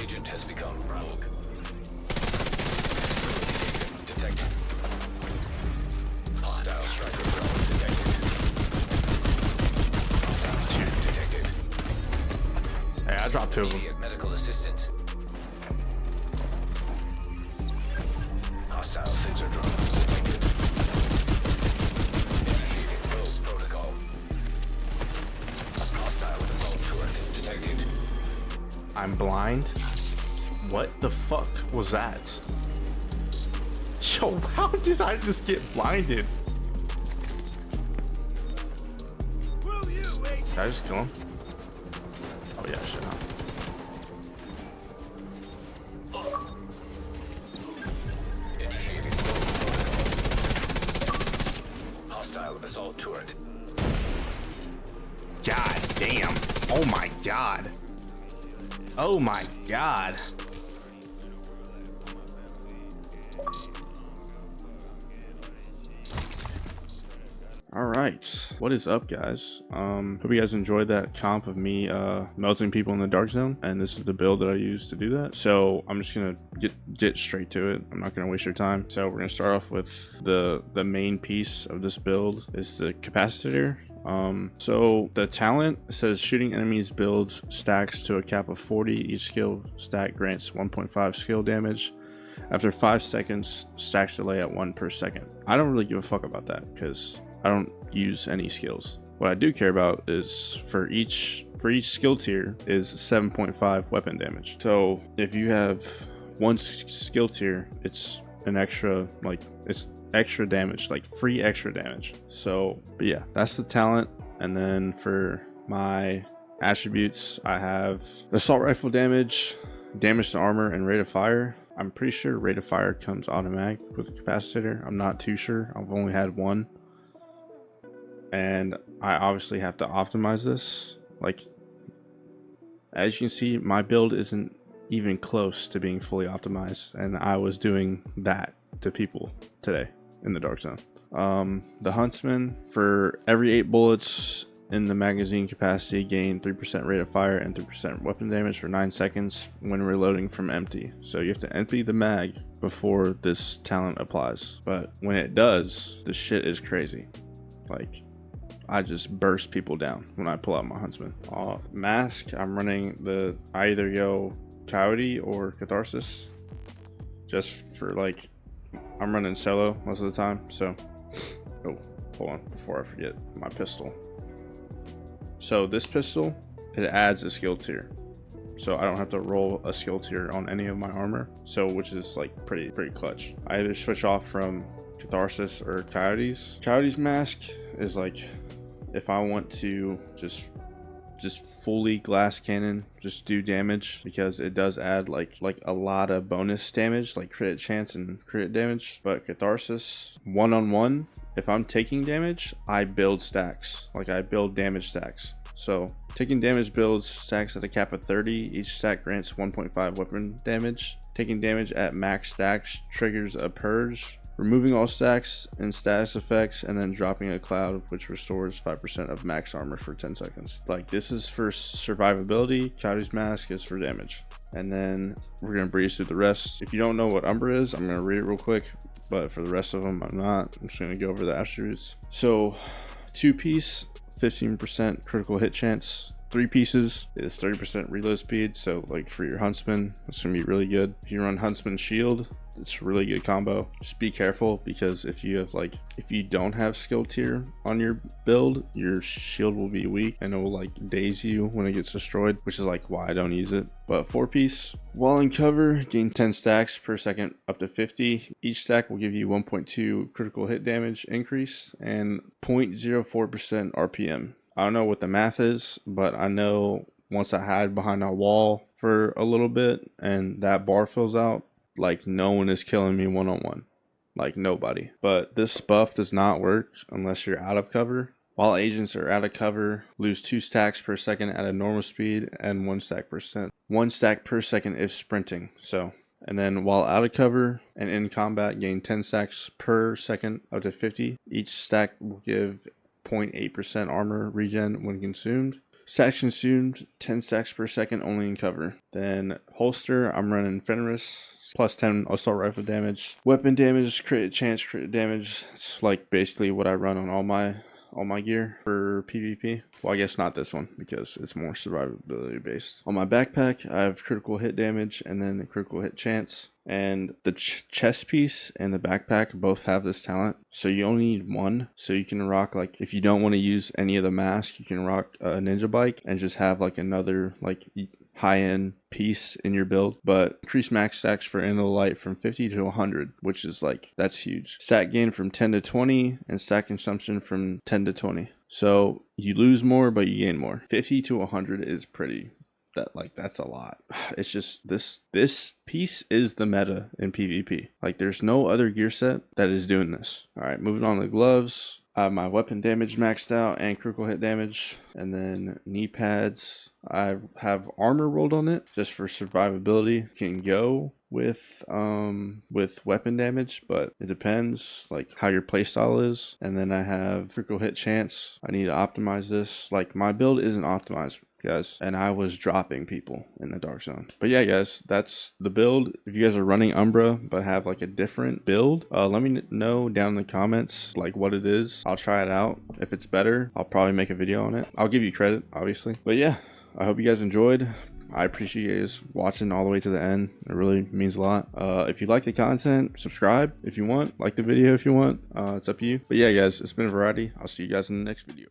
Agent has become rogue. Detected. Hostile striker drone detected. Hostile detected. Hey, I dropped 2 of them. Immediate medical assistance. Hostile phaser drone detected. Initiating rogue protocol. Hostile assault turret detected. I'm blind. What the fuck was that? Yo, how did I just get blinded? Did I just kill him? Oh yeah, shit. Huh? Initiating rogue protocol. Hostile assault turret. God damn. Oh my god. Oh my god. All right, what is up, guys? Hope you guys enjoyed that comp of me melting people in the dark zone, and this is the build that I use to do that. So I'm just gonna get straight to it. I'm not gonna waste your time. So we're gonna start off with the main piece of this build is the capacitor. So the talent says shooting enemies builds stacks to a cap of 40. Each skill stack grants 1.5 skill damage. After 5 seconds, stacks delay at 1 per second. I don't really give a fuck about that because I don't use any skills. What I do care about is for each skill tier is 7.5 weapon damage. So if you have one skill tier, it's an extra, like it's extra damage, like free extra damage. So but yeah, that's the talent. And then for my attributes, I have assault rifle damage, damage to armor, and rate of fire. I'm pretty sure rate of fire comes automatic with the capacitor. I'm not too sure. I've only had one. And I obviously have to optimize this. Like, as you can see, my build isn't even close to being fully optimized. And I was doing that to people today in the dark zone. The huntsman, for every 8 bullets in the magazine capacity, gain 3% rate of fire and 3% weapon damage for 9 seconds when reloading from empty. So you have to empty the mag before this talent applies. But when it does, the shit is crazy. Like, I just burst people down when I pull out my huntsman. Mask, I'm running I either go Coyote or Catharsis. Just for like, I'm running solo most of the time. So, oh, hold on before I forget my pistol. So this pistol, it adds a skill tier. So I don't have to roll a skill tier on any of my armor. So, which is like pretty clutch. I either switch off from Catharsis or Coyote's. Coyote's mask is like, if I want to just fully glass cannon, just do damage, because it does add like a lot of bonus damage, like crit chance and crit damage. But Catharsis, one-on-one, if I'm taking damage, I build stacks. Like, I build damage stacks. So taking damage builds stacks at a cap of 30. Each stack grants 1.5 weapon damage. Taking damage at max stacks triggers a purge. Removing all stacks and status effects, and then dropping a cloud which restores 5% of max armor for 10 seconds. Like, this is for survivability. Coyote's mask is for damage. And then we're gonna breeze through the rest. If you don't know what Umbra is, I'm gonna read it real quick, but for the rest of them, I'm not. I'm just gonna go over the attributes. So 2-piece, 15% critical hit chance. 3 pieces is 30% reload speed. So like for your huntsman, it's gonna be really good. If you run huntsman shield, it's a really good combo. Just be careful, because if you don't have skill tier on your build, your shield will be weak and it will like daze you when it gets destroyed, which is like why I don't use it. But 4-piece, while in cover, gain 10 stacks per second up to 50. Each stack will give you 1.2 critical hit damage increase and 0.04% RPM. I don't know what the math is, but I know once I hide behind a wall for a little bit and that bar fills out, like, no one is killing me one-on-one. Like, nobody. But this buff does not work unless you're out of cover. While agents are out of cover, lose 2 stacks per second at a normal speed and 1 stack per second if sprinting. So, and then while out of cover and in combat, gain 10 stacks per second up to 50. Each stack will give 0.8% armor regen when consumed. Stacks consumed 10 stacks per second only in cover. Then holster, I'm running Fenris, plus 10 assault rifle damage. Weapon damage, crit chance, crit damage. It's like basically what I run on all my gear for PvP. Well, I guess not this one because it's more survivability based. On my backpack, I have critical hit damage and then critical hit chance. And the chest piece and the backpack both have this talent, so you only need one. So you can rock, like, if you don't want to use any of the mask, you can rock a ninja bike and just have like another like high-end piece in your build. But increase max stacks for end of the light from 50 to 100, which is like, that's huge. Stack gain from 10 to 20 and stack consumption from 10 to 20. So you lose more but you gain more. 50 to 100 is pretty, that's a lot. It's just this piece is the meta in PvP. Like, there's no other gear set that is doing this. All right, moving on to gloves. I have my weapon damage maxed out and critical hit damage, and then knee pads. I have armor rolled on it just for survivability. Can go with weapon damage, but it depends like how your playstyle is. And then I have critical hit chance. I need to optimize this. Like, my build isn't optimized, guys, and I was dropping people in the dark zone. But yeah, guys, that's the build. If you guys are running Umbra but have like a different build, let me know down in the comments like what it is. I'll try it out. If it's better, I'll probably make a video on it. I'll give you credit, obviously. But yeah, I hope you guys enjoyed. I appreciate you guys watching all the way to the end. It really means a lot. If you like the content, subscribe if you want. Like the video if you want. It's up to you. But yeah, guys, it's been Vuriety. I'll see you guys in the next video.